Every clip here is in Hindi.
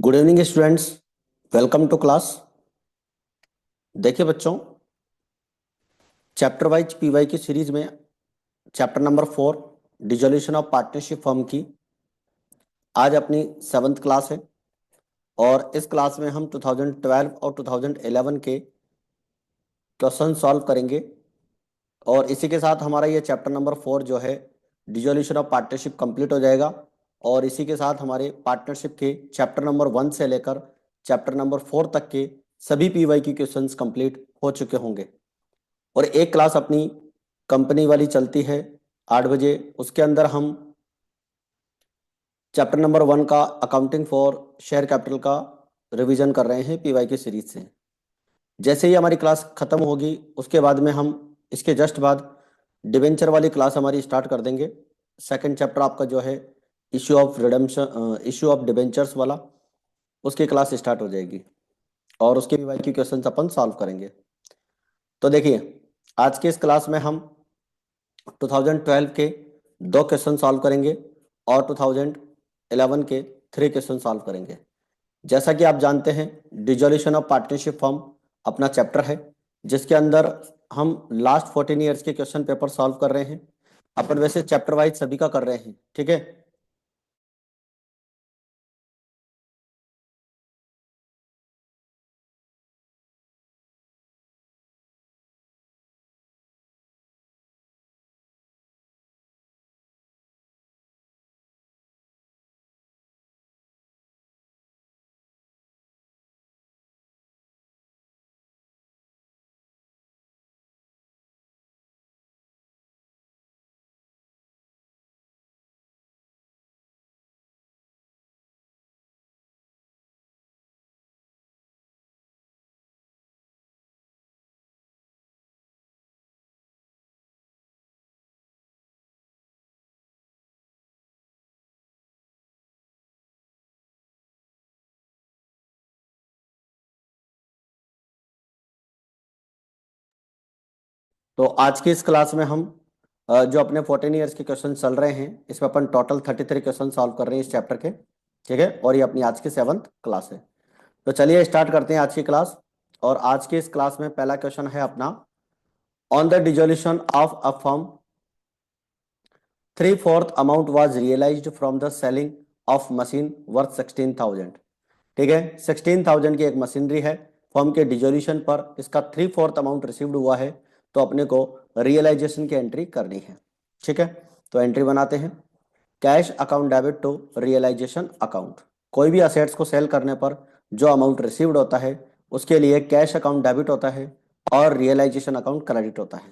Good evening students, welcome to class. देखिए बच्चों, चैप्टर वाइज पीवाई की सीरीज में chapter number 4 dissolution of partnership firm की आज अपनी 7th क्लास है। और इस क्लास में हम 2012 और 2011 के क्वेश्चन सॉल्व करेंगे। और इसी के साथ हमारा ये चैप्टर नंबर 4 जो है डिसोल्यूशन ऑफ पार्टनरशिप कंप्लीट हो जाएगा। और इसी के साथ हमारे पार्टनरशिप के चैप्टर नंबर 1 से लेकर चैप्टर नंबर 4 तक के सभी पीवाई की क्वेश्चंस कंप्लीट हो चुके होंगे। और एक क्लास अपनी कंपनी वाली चलती है 8 बजे, उसके अंदर हम चैप्टर नंबर 1 का अकाउंटिंग फॉर शेयर कैपिटल का रिवीजन कर रहे हैं पीवाई की सीरीज से। जैसे ही हमारी क्लास खत्म होगी उसके बाद में हम इसके जस्ट बाद डिवेंचर वाली क्लास हमारी स्टार्ट कर देंगे। सेकंड चैप्टर आपका जो है issue of redemption, issue of debentures वाला, उसकी क्लास स्टार्ट हो जाएगी और उसके पीवाई की क्वेश्चन अपन सॉल्व करेंगे। तो देखिए, आज के इस क्लास में हम 2012 के 2 क्वेश्चन सॉल्व करेंगे और 2011 के 3 क्वेश्चन सॉल्व करेंगे। जैसा कि आप जानते हैं, डिसोल्यूशन ऑफ पार्टनरशिप फर्म अपना चैप्टर है जिसके अंदर हम लास्ट 14 ईयर्स के क्वेश्चन पेपर सॉल्व कर रहे हैं। अपन वैसे चैप्टर वाइज सभी का कर रहे हैं, ठीक है। तो आज की इस क्लास में हम जो अपने 14 ईयर्स के क्वेश्चन चल रहे हैं, इसमें अपन टोटल 33 क्वेश्चन सॉल्व कर रहे हैं इस चैप्टर के, ठीक है। और ये अपनी आज की 7th क्लास है। तो चलिए स्टार्ट करते हैं आज की क्लास। और आज की इस क्लास में पहला क्वेश्चन है अपना, on the dissolution of a firm 3/4 amount was realised from the selling of machine worth 16,000। ठीक है, 16,000 की एक मशीनरी है, फर्म के डिसोल्यूशन पर इसका 3/4 अमाउंट रिसीव्ड हुआ है, तो अपने को रियलाइजेशन की एंट्री करनी है, ठीक है। तो एंट्री बनाते हैं, cash account debit to realisation account. कोई भी असेट्स को सेल करने पर जो अमाउंट रिसीव्ड होता है उसके लिए कैश अकाउंट डेबिट होता है और रियलाइजेशन अकाउंट क्रेडिट होता है।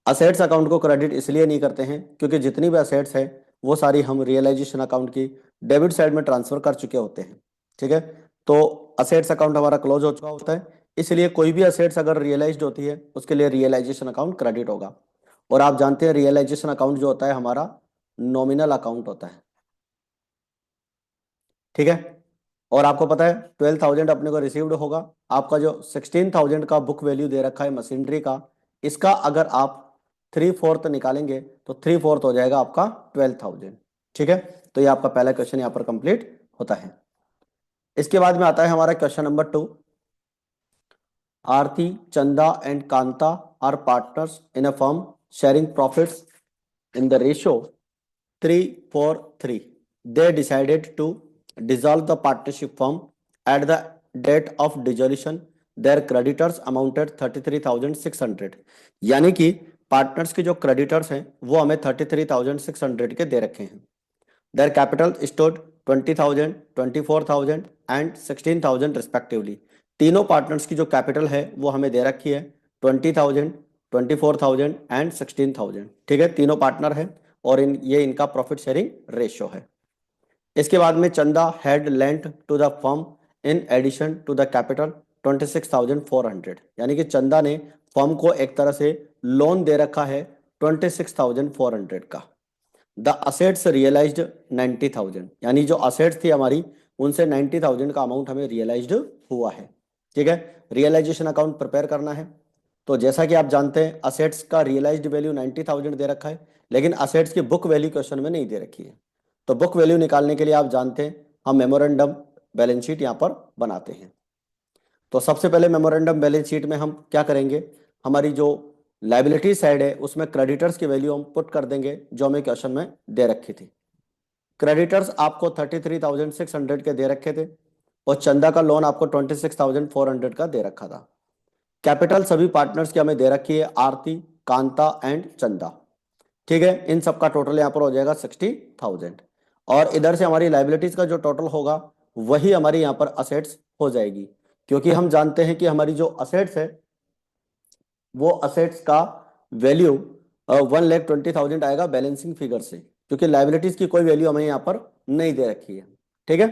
असेट्स अकाउंट को क्रेडिट इसलिए नहीं करते हैं क्योंकि जितनी भी असेट्स है वो सारी हम रियलाइजेशन अकाउंट की डेबिट साइड में ट्रांसफर कर चुके होते हैं, ठीक है। तो असेट्स अकाउंट हमारा क्लोज हो चुका होता है, इसलिए कोई भी असेट्स अगर रियलाइज्ड होती है उसके लिए रियलाइजेशन अकाउंट क्रेडिट होगा। और आप जानते हैं रियलाइजेशन अकाउंट जो होता है हमारा नॉमिनल अकाउंट होता है, ठीक है। और आपको पता है 12,000 अपने को रिसीव्ड होगा, आपका जो 16,000 का बुक वैल्यू दे रखा है मशीनरी का, इसका अगर आप 3/4 निकालेंगे तो 3/4 हो जाएगा आपका 12,000, ठीक है। तो ये आपका पहला क्वेश्चन यहाँ पर कंप्लीट होता है। इसके बाद में आता है हमारा question number 2। Aarti, Chanda and Kanta are partners in a firm sharing profits in the ratio 3:3. They decided to dissolve the partnership firm. At the date of dissolution, their creditors amounted 33,600। यानी कि पार्टनर्स के जो क्रेडिटर्स हैं वो हमें 33,600 के दे रखे हैं। Their capital stood 20,000, 24,000 and 16,000 respectively. तीनों पार्टनर्स की जो कैपिटल है वो हमें दे रखी है 20,000, 24,000 एंड 16,000, ठीक है। तीनों पार्टनर है और ये इनका प्रॉफिट शेयरिंग रेशियो है। इसके बाद में Chanda had lent to the firm in addition to the capital 26,400। यानी कि चंदा ने फर्म को एक तरह से लोन दे रखा है 26,400 का। द असेट्स रियलाइज्ड 90,000, यानी जो असेट्स थी हमारी उनसे 90,000 का अमाउंट हमें रियलाइज्ड हुआ है, ठीक है। रियलाइजेशन अकाउंट प्रिपेयर करना है। तो जैसा कि आप जानते हैं असेट्स का रियलाइज्ड वैल्यू 90,000 दे रखा है, लेकिन असेट्स की बुक वैल्यू क्वेश्चन में नहीं दे रखी है। तो बुक वैल्यू निकालने के लिए आप जानते हैं हम मेमोरेंडम बैलेंस शीट यहाँ पर बनाते हैं। तो सबसे पहले मेमोरेंडम बैलेंस शीट में हम क्या करेंगे, हमारी जो लाइबिलिटी साइड है उसमें क्रेडिटर्स की वैल्यू हम पुट कर देंगे जो हमें क्वेश्चन में दे रखी थी। क्रेडिटर्स आपको 33,600 के दे रखे थे और चंदा का लोन आपको 26,400 का दे रखा था। कैपिटल सभी पार्टनर्स की हमें दे रखी है, आरती, कांता एंड चंदा। ठीक है, इन सब का टोटल यहाँ पर हो जाएगा 60,000 और इधर से हमारी लाइबिलिटीज का जो टोटल होगा वही हमारी यहाँ पर असेट्स हो जाएगी, क्योंकि हम जानते हैं कि हमारी जो असेट्स है वो असेट्स का वैल्यू 1,20,000 आएगा बैलेंसिंग फिगर से, क्योंकि लाइबिलिटीज की कोई वैल्यू हमें यहाँ पर नहीं दे रखी है। ठीक है,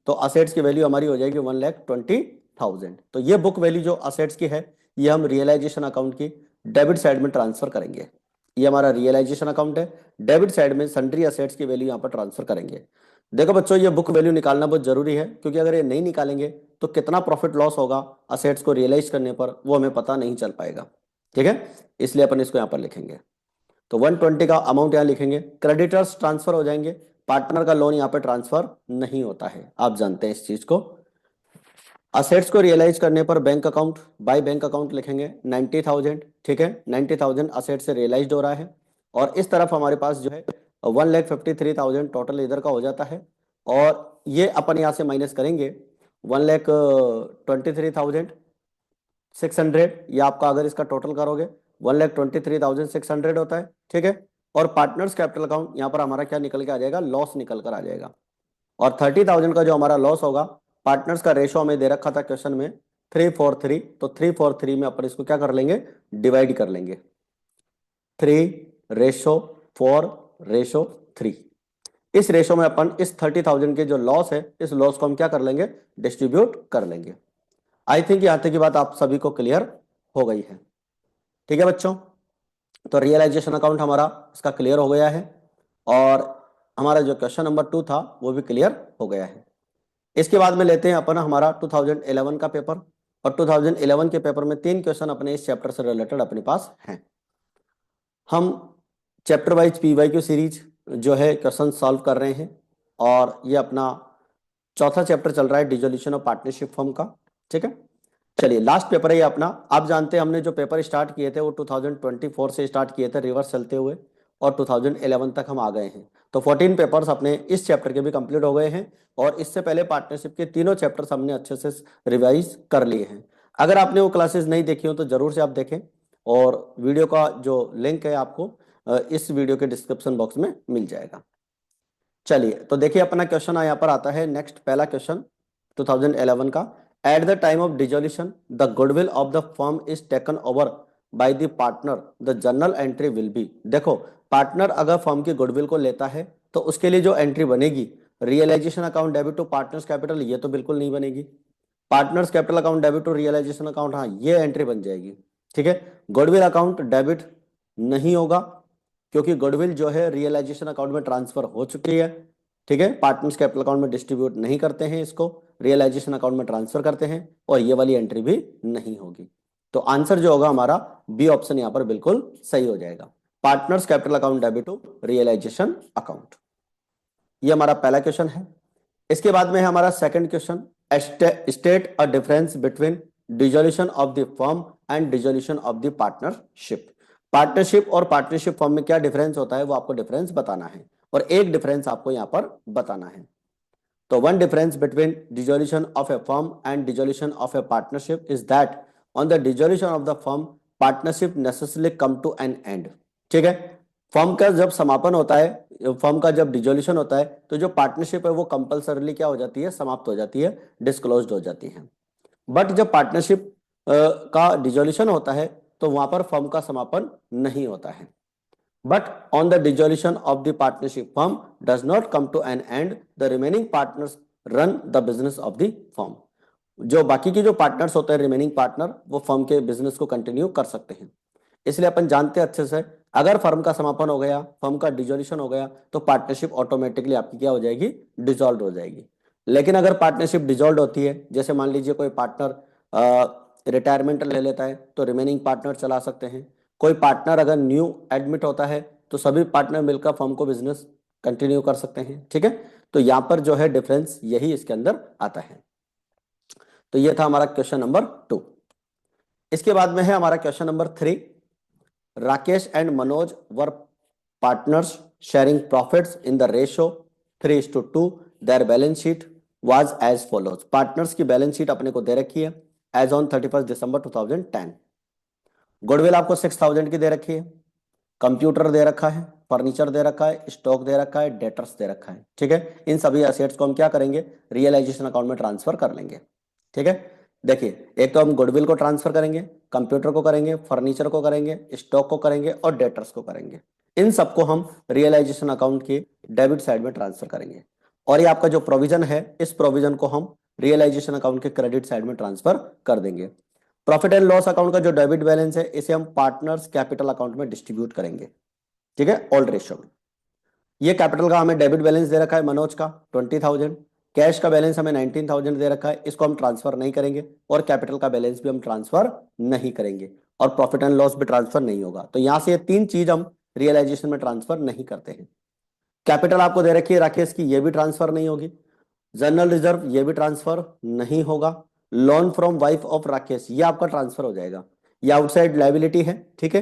तो असेट्स की वैल्यू हमारी हो जाएगी 1,20,000। तो ये बुक वैल्यू जो असेट्स की है ये हम रियलाइजेशन अकाउंट की डेबिट साइड में ट्रांसफर करेंगे। ये हमारा रियलाइजेशन अकाउंट है, डेबिट साइड में सन्ड्री असेट्स की वैल्यू यहाँ पर ट्रांसफर करेंगे। देखो बच्चों, ये बुक वैल्यू निकालना बहुत जरूरी है, क्योंकि अगर ये नहीं निकालेंगे तो कितना प्रॉफिट लॉस होगा असेट्स को रियलाइज करने पर वो हमें पता नहीं चल पाएगा। ठीक है, इसलिए अपन इसको यहाँ पर लिखेंगे। तो 120 का अमाउंट यहाँ लिखेंगे। क्रेडिटर्स ट्रांसफर हो जाएंगे, पार्टनर का लोन यहाँ पे ट्रांसफर नहीं होता है, आप जानते हैं इस चीज को। असेट्स को रियलाइज करने पर bank account by bank account लिखेंगे 90,000। ठीक है, 90,000 असेट से रियलाइज हो रहा है और इस तरफ हमारे पास जो है 1,53,000 टोटल इधर का हो जाता है और ये अपन यहाँ से माइनस करेंगे 1,23,600। ये आपका अगर इसका टोटल करोगे 1,23,600 होता है। ठीक है, और पार्टनर्स कैपिटल अकाउंट यहाँ पर हमारा क्या निकल के आ जाएगा, लॉस निकल कर आ जाएगा। और 30,000 का जो हमारा लॉस होगा, पार्टनर्स का रेशो हमें दे रखा था क्वेश्चन में 343, तो 343 में अपन इसको क्या कर लेंगे, डिवाइड कर लेंगे। 3:4:3, इस रेशो में अपन इस 30,000 के जो लॉस है इस लॉस को हम क्या कर लेंगे, डिस्ट्रीब्यूट कर लेंगे। आई थिंक यहां तक की बात आप सभी को क्लियर हो गई है। ठीक है बच्चों, तो रियलाइजेशन अकाउंट हमारा इसका क्लियर हो गया है और हमारा जो क्वेश्चन नंबर 2 था वो भी क्लियर हो गया है। इसके बाद में लेते हैं अपन हमारा 2011 का पेपर, और 2011 के पेपर में 3 क्वेश्चन अपने इस चैप्टर से रिलेटेड अपने पास हैं। हम चैप्टर वाइज PYQ सीरीज जो है क्वेश्चन सॉल्व कर रहे हैं और ये अपना चौथा चैप्टर चल रहा है डिसोल्यूशन ऑफ पार्टनरशिप फर्म का। ठीक है, चलिए लास्ट पेपर है ये अपना। आप जानते हैं हमने जो पेपर स्टार्ट किए थे वो 2024 से स्टार्ट किए थे रिवर्स चलते हुए और 2011 तक हम आ गए हैं। तो 14 पेपर्स अपने इस चैप्टर के भी कंप्लीट हो गए हैं और इससे पहले पार्टनरशिप के तीनों चैप्टर्स हमने अच्छे से रिवाइज कर लिए हैं। अगर आपने वो क्लासेस नहीं देखी हो तो जरूर से आप देखें और वीडियो का जो लिंक है आपको इस वीडियो के डिस्क्रिप्शन बॉक्स में मिल जाएगा। चलिए तो देखिए अपना क्वेश्चन यहाँ पर आता है। नेक्स्ट पहला क्वेश्चन 2011 का, at the time of dissolution the goodwill of the firm is taken over by the partner, the journal entry will be. देखो, पार्टनर अगर फर्म की गुडविल को लेता है तो उसके लिए जो एंट्री बनेगी, realisation account debit to partners capital, ये तो बिल्कुल नहीं बनेगी। Partners capital account debit to realisation account, हाँ ये एंट्री बन जाएगी। ठीक है, गुडविल अकाउंट डेबिट नहीं होगा क्योंकि गुडविल जो है रियलाइजेशन अकाउंट में ट्रांसफर हो चुकी है। ठीक है, पार्टनर्स कैपिटल अकाउंट में डिस्ट्रीब्यूट नहीं करते हैं, इसको रियलाइजेशन अकाउंट में ट्रांसफर करते हैं और ये वाली एंट्री भी नहीं होगी। तो आंसर जो होगा हमारा बी ऑप्शन यहाँ पर बिल्कुल सही हो जाएगा, partners capital account debit to realisation account. ये हमारा पहला क्वेश्चन है। इसके बाद में है हमारा second question, state a difference between dissolution of the firm and dissolution of the partnership. Partnership और पार्टनरशिप फर्म में क्या डिफरेंस होता है वो आपको डिफरेंस बताना है और एक डिफरेंस आपको यहाँ पर बताना है। तो one difference between dissolution of a firm and dissolution of a partnership is that on the dissolution of the firm partnership necessarily come to an end. ठीक है, फर्म का जब समापन होता है, फर्म का जब डिसोल्यूशन होता है तो जो पार्टनरशिप है वो कंपल्सरीली क्या हो जाती है, समाप्त हो जाती है, डिस्क्लोज्ड हो जाती है। बट जब पार्टनरशिप का डिसोल्यूशन होता है तो वहां पर फर्म का समापन नहीं होता है। But on the dissolution of the partnership firm does not come to an end, the remaining partners run the business of the firm. जो बाकी के जो पार्टनर्स होते हैं, रिमेनिंग पार्टनर, वो फर्म के बिजनेस को कंटिन्यू कर सकते हैं। इसलिए अपन जानते हैं अच्छे से, अगर फर्म का समापन हो गया, फर्म का डिसोल्यूशन हो गया तो पार्टनरशिप ऑटोमेटिकली आपकी क्या हो जाएगी, डिसॉल्व हो जाएगी। लेकिन अगर पार्टनरशिप डिसॉल्व होती है, जैसे मान लीजिए कोई पार्टनर रिटायरमेंट ले लेता है तो रिमेनिंग पार्टनर चला सकते हैं। कोई पार्टनर अगर न्यू एडमिट होता है तो सभी पार्टनर मिलकर फर्म को बिजनेस कंटिन्यू कर सकते हैं। ठीक है, तो यहाँ पर जो है डिफरेंस यही इसके अंदर आता है। तो ये था हमारा क्वेश्चन नंबर 2। इसके बाद में है हमारा question number 3। Rakesh and Manoj were partners sharing profits in the ratio 3:2। Their balance sheet was as follows. Partners की बैलेंस शीट अपने को दे रखी है एज ऑन 31 दिसंबर 2010। गुडविल आपको 6000 की दे रखी है, कंप्यूटर दे रखा है, फर्नीचर दे रखा है, स्टॉक दे रखा है, डेटर्स दे रखा है। ठीक है, इन सभी असेट्स को हम क्या करेंगे, रियलाइजेशन अकाउंट में ट्रांसफर कर लेंगे। ठीक है, देखिए एक तो हम गुडविल को ट्रांसफर करेंगे, कंप्यूटर को करेंगे, फर्नीचर को करेंगे, स्टॉक को करेंगे और डेटर्स को करेंगे। इन सबको हम रियलाइजेशन अकाउंट के डेबिट साइड में ट्रांसफर करेंगे। और ये आपका जो प्रोविजन है, इस प्रोविजन को हम रियलाइजेशन अकाउंट के क्रेडिट साइड में ट्रांसफर कर देंगे। प्रॉफिट एंड लॉस अकाउंट का जो डेबिट बैलेंस है, इसे हम पार्टनर्स कैपिटल अकाउंट में डिस्ट्रीब्यूट करेंगे। ठीक है, ओल्ड रेशियो में। ये कैपिटल का हमें डेबिट बैलेंस दे रखा है मनोज का 20,000, कैश का बैलेंस हमें 19,000 दे रखा है, इसको हम ट्रांसफर नहीं करेंगे और कैपिटल का बैलेंस भी हम ट्रांसफर नहीं करेंगे और प्रॉफिट एंड लॉस भी ट्रांसफर नहीं होगा। तो यहां से ये तीन चीज हम रियलाइजेशन में ट्रांसफर नहीं करते हैं। कैपिटल आपको दे रखी है राकेश की, ये भी ट्रांसफर नहीं होगी। जनरल रिजर्व ये भी ट्रांसफर नहीं होगा। Loan from wife of Rakesh ये आपका ट्रांसफर हो जाएगा, ये आउटसाइड लाइबिलिटी है। ठीक है,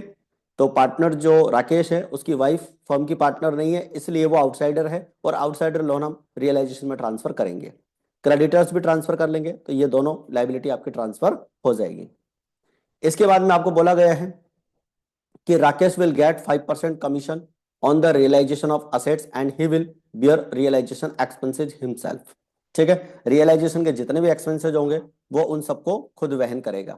तो पार्टनर जो राकेश है उसकी वाइफ फर्म की पार्टनर नहीं है, इसलिए वो आउटसाइडर है और आउटसाइडर लोन हम रियलाइजेशन में ट्रांसफर करेंगे। क्रेडिटर्स भी ट्रांसफर कर लेंगे, तो ये दोनों लाइबिलिटी आपकी ट्रांसफर हो जाएगी। इसके बाद में आपको बोला गया है कि Rakesh will get 5% commission on the realisation of assets and he will bear realisation expenses himself. ठीक है, रियलाइजेशन के जितने भी एक्सपेंसेज होंगे वो उन सबको खुद वहन करेगा।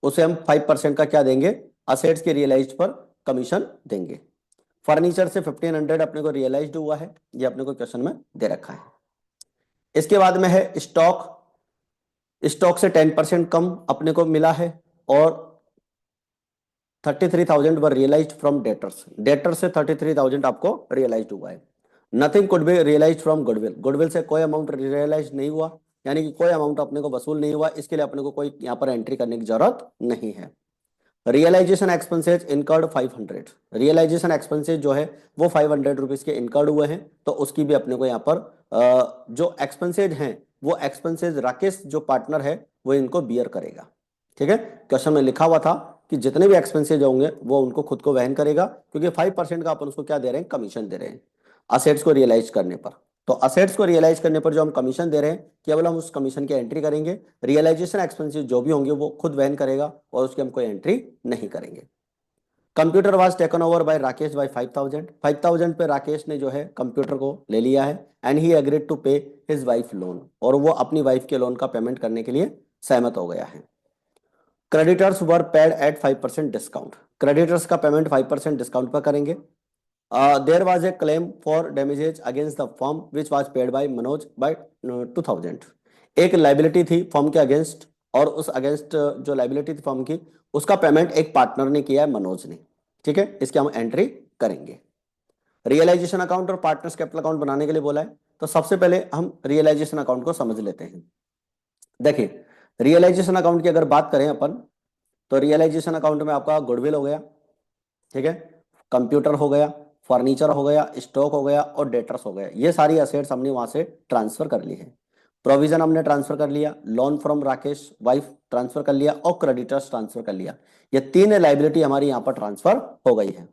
उसे हम 5% का क्या देंगे, असेट्स के रियलाइज पर कमीशन देंगे। फर्नीचर से 1500 अपने को रियलाइज्ड हुआ है, ये अपने को क्वेश्चन में दे रखा है। इसके बाद में है स्टॉक। स्टॉक से 10% कम अपने को मिला है और 33,000 were realised from debtors. Debtors से 33,000 आपको रियलाइज्ड हुआ है। Nothing could be realised from goodwill. Goodwill से कोई अमाउंट रियलाइज नहीं हुआ, यानी कि कोई अमाउंट अपने को वसूल नहीं हुआ, इसके लिए अपने को कोई यहाँ पर एंट्री करने की जरूरत नहीं है। Realisation expenses incurred 500। Realisation expenses जो है वो 500 रुपीज के इनकर्ड हुए हैं, तो उसकी भी अपने को यहाँ पर जो एक्सपेंसेज हैं वो एक्सपेंसेज राकेश जो पार्टनर है वो इनको बियर करेगा। ठीक है, क्वेश्चन में लिखा हुआ था कि जितने भी एक्सपेंसेज होंगे वो उनको खुद को वहन करेगा, क्योंकि 5% का अपन उसको क्या दे रहे हैं, कमीशन दे रहे हैं असेट्स को रियलाइज करने पर। तो असेट्स को रियलाइज करने पर जो हम कमीशन दे रहे हैं, केवल हम उस कमीशन की एंट्री करेंगे। रियलाइजेशन एक्सपेंसेस जो भी होंगे वो खुद वहन करेगा और उसकी हम कोई एंट्री नहीं करेंगे। Computer was taken over by Rakesh by 5,000। 5,000 पे राकेश ने जो है कंप्यूटर को ले लिया है एंड ही एग्रीड टू पे हिज वाइफ लोन, और वो अपनी वाइफ के लोन का पेमेंट करने के लिए सहमत हो गया है। Creditors were paid at 5% discount. Creditors का पेमेंट 5% डिस्काउंट पर करेंगे। There was a claim for damages against the firm which was paid by Manoj by 2,000। एक लाइबिलिटी थी फर्म के अगेंस्ट, और उस अगेंस्ट जो लाइबिलिटी थी फर्म की, उसका पेमेंट एक पार्टनर ने किया है, मनोज ने। ठीक है, इसकी हम एंट्री करेंगे। रियलाइजेशन अकाउंट और पार्टनर्स कैपिटल अकाउंट बनाने के लिए बोला है, तो सबसे पहले हम रियलाइजेशन अकाउंट को समझ लेते हैं। देखिए, रियलाइजेशन अकाउंट की अगर बात करें अपन, तो रियलाइजेशन अकाउंट में आपका गुडविल हो गया, ठीक है, कंप्यूटर हो गया, फर्नीचर हो गया, स्टॉक हो गया और डेटर्स हो गया। ये सारी असेट्स हमने वहां से ट्रांसफर कर ली है। प्रोविजन हमने ट्रांसफर कर लिया, loan from Rakesh wife transfer कर लिया और क्रेडिटर्स ट्रांसफर कर लिया। ये तीन लाइबिलिटी हमारी यहाँ पर ट्रांसफर हो गई है।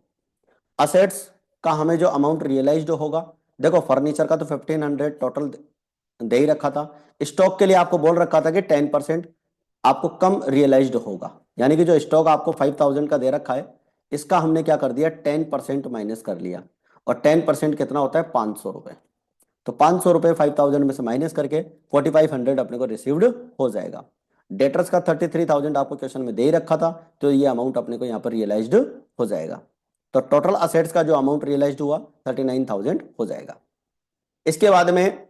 असेट्स का हमें जो अमाउंट रियलाइज्ड होगा, देखो फर्नीचर का तो 1500 टोटल दे ही रखा था। स्टॉक के लिए आपको बोल रखा था कि 10% आपको कम रियलाइज्ड होगा, यानी कि जो स्टॉक आपको 5,000 का दे रखा है, इसका हमने क्या कर दिया, 10% माइनस कर लिया। और 10% कितना होता है, 500 रुपए। तो 500 रुपए 5,000 में से माइनस करके 4,500 अपने को रिसीव्ड हो जाएगा। डेटर्स का 33,000 आपको क्वेश्चन में दे ही रखा था, तो ये अमाउंट अपने को यहाँ पर रियलाइज्ड हो जाएगा। तो टोटल असेट्स का जो अमाउंट रियलाइज्ड हुआ 39,000 हो जाएगा। इसके बाद में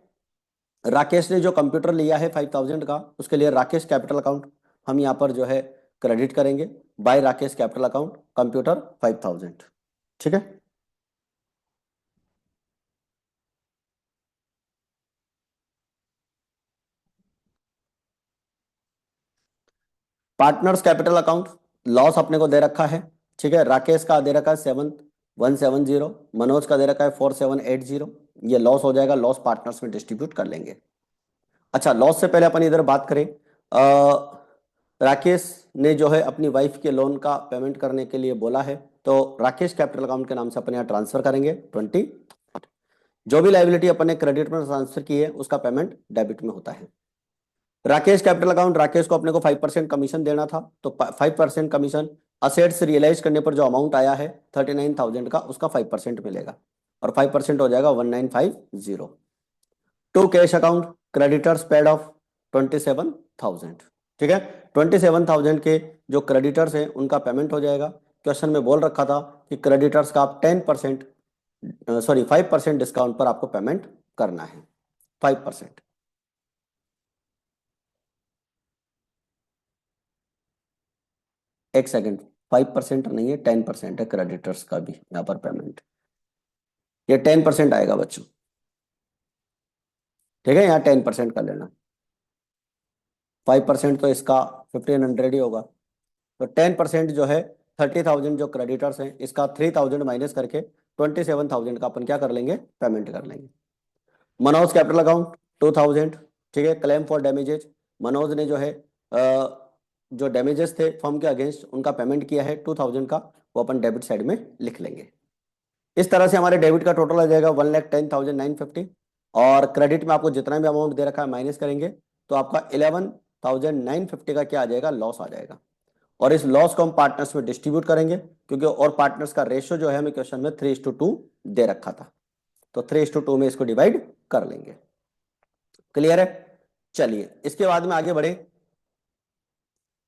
राकेश ने जो कंप्यूटर लिया है 5,000 का, उसके लिए राकेश कैपिटल अकाउंट हम यहाँ पर जो है क्रेडिट करेंगे, by Rakesh capital account computer 5,000। ठीक है, पार्टनर्स कैपिटल अकाउंट लॉस अपने को दे रखा है। ठीक है, राकेश का दे रखा है 7,170, मनोज का दे रखा है 4,780, ये लॉस हो जाएगा, लॉस पार्टनर्स में डिस्ट्रीब्यूट कर लेंगे। अच्छा, लॉस से पहले अपन इधर बात करें, राकेश ने जो है अपनी वाइफ के लोन का पेमेंट करने के लिए बोला है, तो राकेश कैपिटल अकाउंट के नाम से अपन यहाँ ट्रांसफर करेंगे 20। जो भी लाइबिलिटी अपन ने क्रेडिट में ट्रांसफर की है उसका पेमेंट डेबिट में होता है। राकेश कैपिटल अकाउंट, राकेश को अपने को 5% कमीशन देना था, तो 5% कमीशन असेट्स रियलाइज करने पर जो अमाउंट आया है 39,000 का, उसका 5% मिलेगा, और 5% हो जाएगा 1950। To cash account, creditors paid off 27,000। ठीक है, 27,000 के जो क्रेडिटर्स हैं उनका पेमेंट हो जाएगा। क्वेश्चन में बोल रखा था कि क्रेडिटर्स का आप 10%, सॉरी 5% डिस्काउंट पर आपको पेमेंट करना है, 5%। एक सेकंड, 5% नहीं है, 10% है क्रेडिटर्स का भी यहाँ पर पेमेंट, ये 10% आएगा बच्चों। ठीक है, यहाँ 10% कर लेना, 5% तो इसका 1500 ही होगा, तो 10% जो है 30,000 जो क्रेडिटर्स हैं इसका 3,000 माइनस करके 27,000 का अपन क्या कर लेंगे, पेमेंट कर लेंगे। Manoj capital account 2,000। ठीक है, क्लेम फॉर डैमेजेज, मनोज ने जो है जो डैमेजेस थे फर्म के अगेंस्ट उनका पेमेंट किया है 2,000 का, वो अपन डेबिट साइड में लिख लेंगे। इस तरह से हमारे डेबिट का टोटल आ जाएगा 1,10,950, और क्रेडिट में आपको जितना भी अमाउंट दे रखा है माइनस करेंगे तो आपका 11,950 का क्या आ जाएगा, लॉस आ जाएगा। और इस लॉस को हम पार्टनर्स में डिस्ट्रीब्यूट करेंगे, क्योंकि और पार्टनर्स का रेशियो जो है हमें क्वेश्चन में 3:2 दे रखा था, तो 3:2 में इसको डिवाइड कर लेंगे। क्लियर है? चलिए इसके बाद में आगे बढ़े।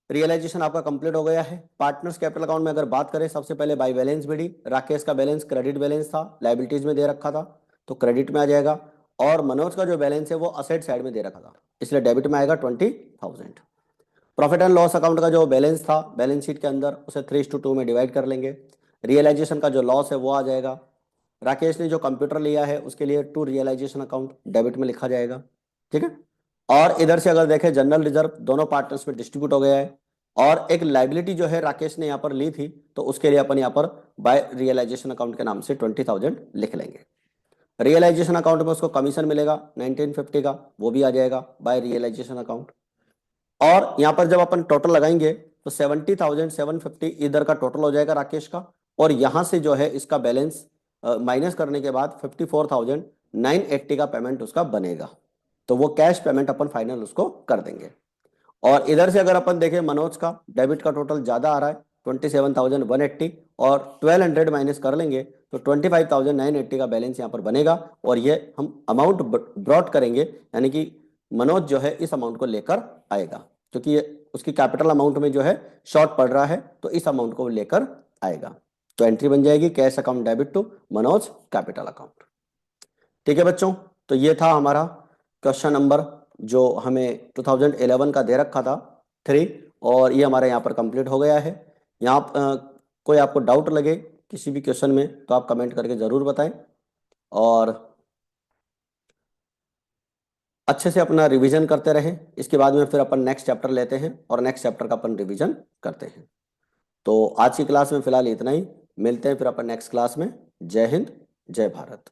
रियलाइजेशन आपका कंप्लीट हो गया है। पार्टनर्स कैपिटल अकाउंट में अगर बात करें, सबसे पहले बाय बैलेंस बीडी, राकेश का बैलेंस क्रेडिट बैलेंस था, लाइबिलिटीज में दे रखा था तो क्रेडिट में आ जाएगा, और मनोज का जो बैलेंस है वो असेट साइड में दे रखा था, इसलिए डेबिट में आएगा 20,000। प्रॉफिट एंड लॉस अकाउंट का जो बैलेंस था बैलेंस शीट के अंदर, उसे 3:2 में डिवाइड कर लेंगे। रियलाइजेशन का जो लॉस है वो आ जाएगा। राकेश ने जो कंप्यूटर लिया है उसके लिए टू रियलाइजेशन अकाउंट डेबिट में लिखा जाएगा। ठीक है, और इधर से अगर देखें जनरल रिजर्व दोनों पार्टनर्स में डिस्ट्रीब्यूट हो गया है, और एक लाइबिलिटी जो है राकेश ने यहाँ पर ली थी, तो उसके लिए अपन यहाँ पर बाय रियलाइजेशन अकाउंट के नाम से 20,000 लिख लेंगे। रियलाइजेशन अकाउंट में उसको कमीशन मिलेगा 1950 का, वो भी आ जाएगा बाय रियलाइजेशन अकाउंट। और यहाँ पर जब अपन टोटल लगाएंगे तो 70,750 इधर का टोटल हो जाएगा राकेश का, और यहाँ से जो है इसका बैलेंस माइनस करने के बाद 54,980 का पेमेंट उसका बनेगा, तो वो कैश पेमेंट अपन फाइनल उसको कर देंगे। और इधर से अगर अपन देखें मनोज का डेबिट का टोटल ज्यादा आ रहा है 27,180, और 1200 माइनस कर लेंगे तो 25,980 का बैलेंस यहाँ पर बनेगा, और ये हम अमाउंट ब्रॉट करेंगे, यानी कि मनोज जो है इस अमाउंट को लेकर आएगा, क्योंकि ये उसकी कैपिटल अमाउंट में जो है शॉर्ट पड़ रहा है, तो इस अमाउंट को लेकर आएगा। तो एंट्री बन जाएगी cash account debit to Manoj capital account. ठीक है बच्चों, तो ये था हमारा क्वेश्चन नंबर जो हमें 2011 का दे रखा था 3, और ये हमारे यहाँ पर कंप्लीट हो गया है। यहाँ कोई आपको डाउट लगे किसी भी क्वेश्चन में तो आप कमेंट करके ज़रूर बताएं, और अच्छे से अपना रिवीजन करते रहें। इसके बाद में फिर अपन नेक्स्ट चैप्टर लेते हैं और नेक्स्ट चैप्टर का अपन रिवीजन करते हैं। तो आज की क्लास में फिलहाल इतना ही, मिलते हैं फिर अपन नेक्स्ट क्लास में। जय हिंद, जय भारत।